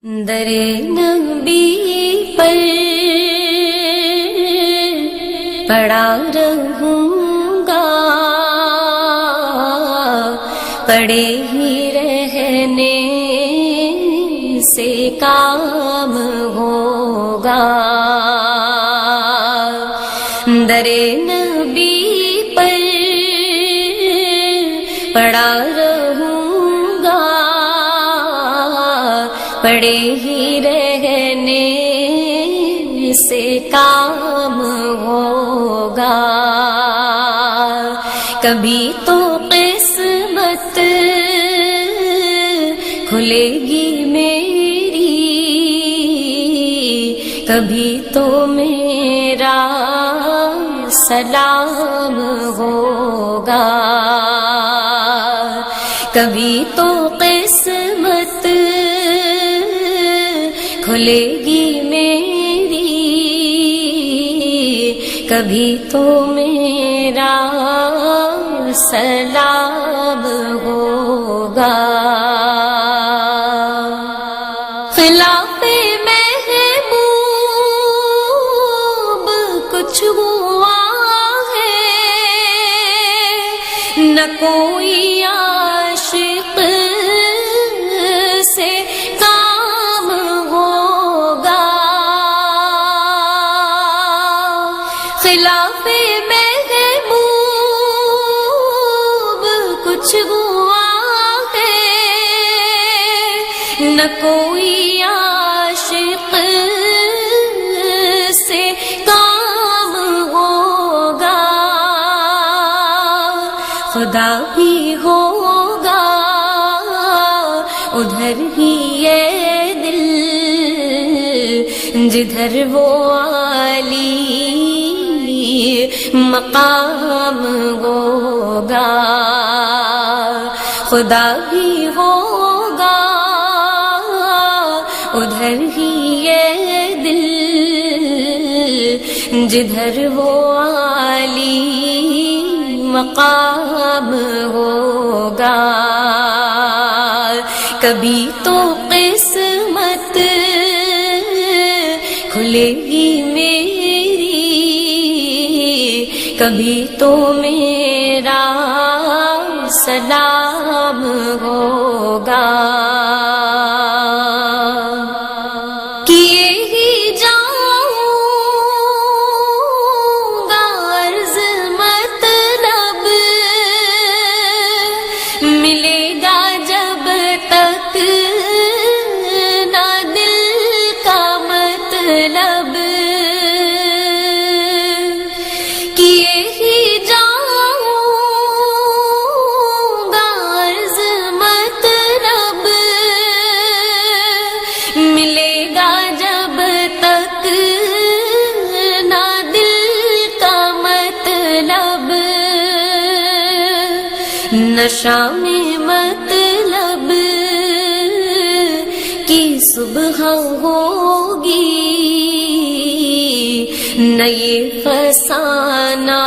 در نبی پر پڑا رہوں گا، پڑے ہی رہنے سے کام ہوگا۔ در نبی پر پڑا رہوں گا، پڑے ہی رہنے سے کام ہوگا۔ کبھی تو قسمت کھلے گی میری، کبھی تو میرا سلام ہوگا۔ کبھی تو قسمت کھلے گی میری، کبھی تو میرا سلام ہوگا۔ خلاف محبوب کچھ ہوا ہے، نہ کوئی عاشق سے کام ہوگا۔ خلاف محبوب کچھ ہوا ہے، نہ کوئی عاشق سے کام ہوگا۔ خدا بھی ہوگا ادھر ہی یہ دل جدھر وہ عالی مقام ہوگا۔ خدا بھی ہوگا ادھر ہی یہ دل جدھر وہ عالی مقام ہوگا۔ کبھی تو قسمت کھلے گی میری، کبھی تو میرا سلام ہوگا۔ کیے ہی جاؤں گا عرض مطلب، ملے گا جب تک نہ دل کا مطلب۔ کیے ہی جاؤں گا عرض مطلب، ملے گا جب تک نہ دل کا مطلب۔ نشہ میں مطلب کی صبح ہوگی، نہ یہ فسانہ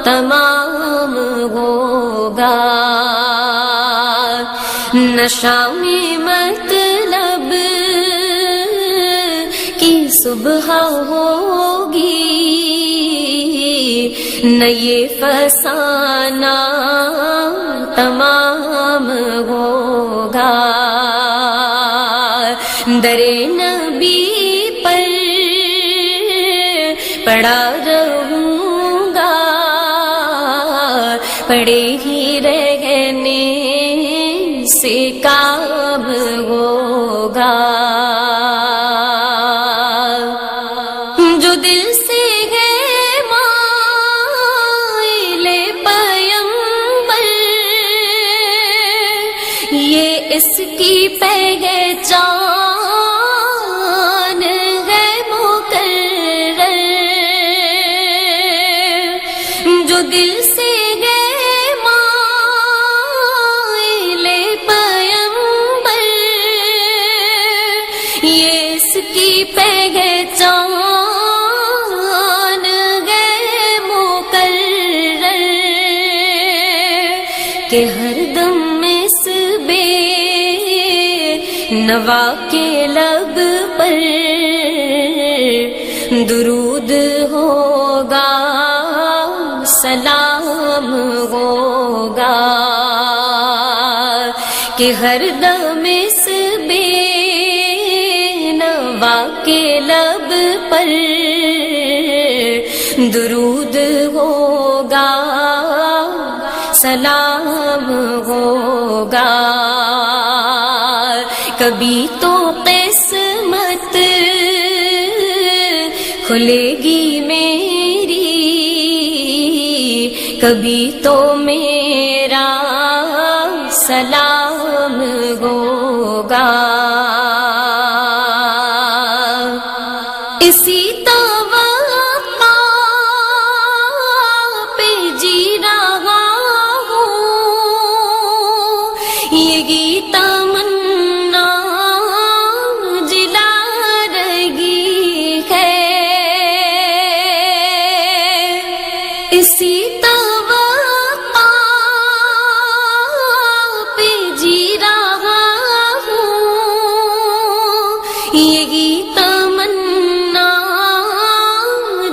تمام ہوگا۔ نشہ میں مطلب کی صبح ہوگی، نہ یہ فسانہ تمام ہوگا۔ در نبی پر پڑا رہوں گا، پڑے ہی رہنے سے کام ہوگا۔ جو دل سے ہے مائل پیمبر، یہ اس کی پہچان ہے مقرر۔ جو دل سے ہے مائل پیمبر، یہ اس کی پہچان ہے مقرر۔ کہ ہر دم اس بے نوا کے لب پر درود ہوگا، سلام ہوگا، کہ ہر دم اس بے نوا کے لب پر درود ہوگا، سلام ہوگا، کبھی تو قسمت کھلے گی میری، کبھی تو میرا سلام ہوگا، اسی توقع پہ جی رہا ہوں، یہی تمنا جلا رہی ہے، اسی توقع پہ جی رہا ہوں، یہی تمنا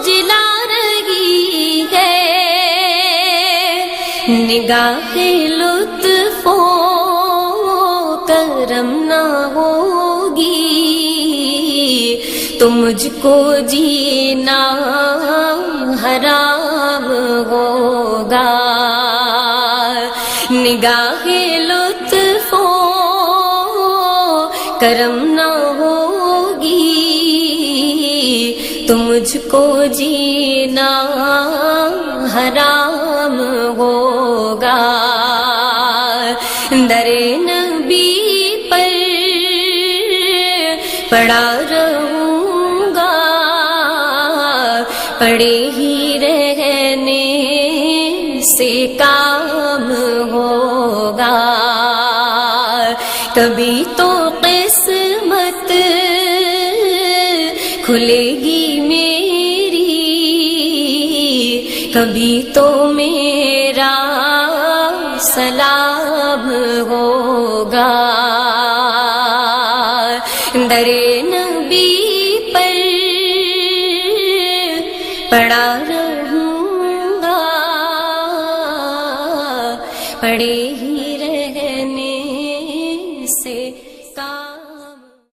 جلا رہی ہے، نگاہ لطف و کرم نہ ہوگی تو مجھ کو جینا حرام ہوگا، نگاہ لطف و کرم نہ ہوگی تو مجھ کو جینا حرام ہوگا، در نبی پر پڑا رہوں گا، پڑے ہی رہنے سے کام ہوگا، کبھی تو قسمت کھلے گی میری، کبھی تو میرا سلام ہوگا، در نبی پر پڑا رہوں گا، پڑے